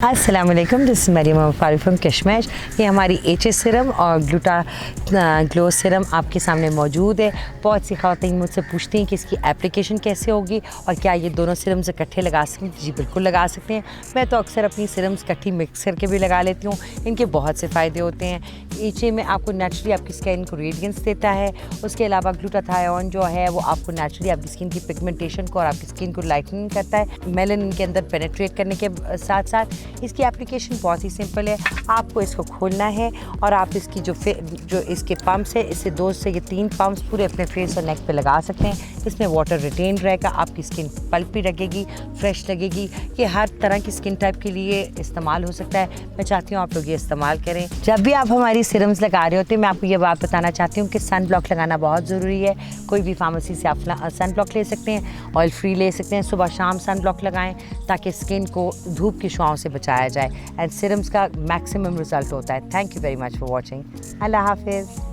अस्सलाम वालेकुम, this Maryam Farooq from किशमिश। ये हमारी एच सिरम और ग्लूटाग्लो सिरम आपके सामने मौजूद है। बहुत सी ख़वातीन मुझसे पूछती हैं कि इसकी एप्लीकेशन कैसे होगी और क्या ये दोनों सिरम्स इकट्ठे लगा सकते हैं। जी बिल्कुल लगा सकते हैं। मैं तो अक्सर अपनी सिरम्स इकट्ठी मिक्स करके भी लगा लेती हूँ। इनके बहुत से फ़ायदे होते हैं। एच में आपको नेचुरली आपकी स्किन को रेडियंस देता है। उसके अलावा ग्लूटाथायोन जो है वो आपको नेचुरली आपकी स्किन की पिगमेंटेशन को और आपकी स्किन को लाइटनिंग करता है, मेलानिन के अंदर पेनेट्रेट करने के साथ साथ। इसकी एप्लीकेशन बहुत ही सिंपल है। आपको इसको खोलना है और आप इसकी जो इसके पम्प्स है, इससे 2 से 3 पम्प्स पूरे अपने फेस और नेक पे लगा सकते हैं। इसमें वाटर रिटेन रहेगा, आपकी स्किन पल्पी लगेगी, फ्रेश लगेगी। ये हर तरह की स्किन टाइप के लिए इस्तेमाल हो सकता है। मैं चाहती हूँ आप लोग ये इस्तेमाल करें। जब भी आप हमारी सिरम्स लगा रहे होते हैं, मैं आपको ये बात बताना चाहती हूँ कि सन ब्लॉक लगाना बहुत ज़रूरी है। कोई भी फार्मेसी से आप सन ब्लॉक ले सकते हैं, ऑयल फ्री ले सकते हैं। सुबह शाम सन ब्लॉक लगाएं ताकि स्किन को धूप की शुआओं से बचाया जाए। एंड सिरम्स का मैक्सिमम रिजल्ट होता है। Thank you very much for watching. अल्लाह हाफिज़।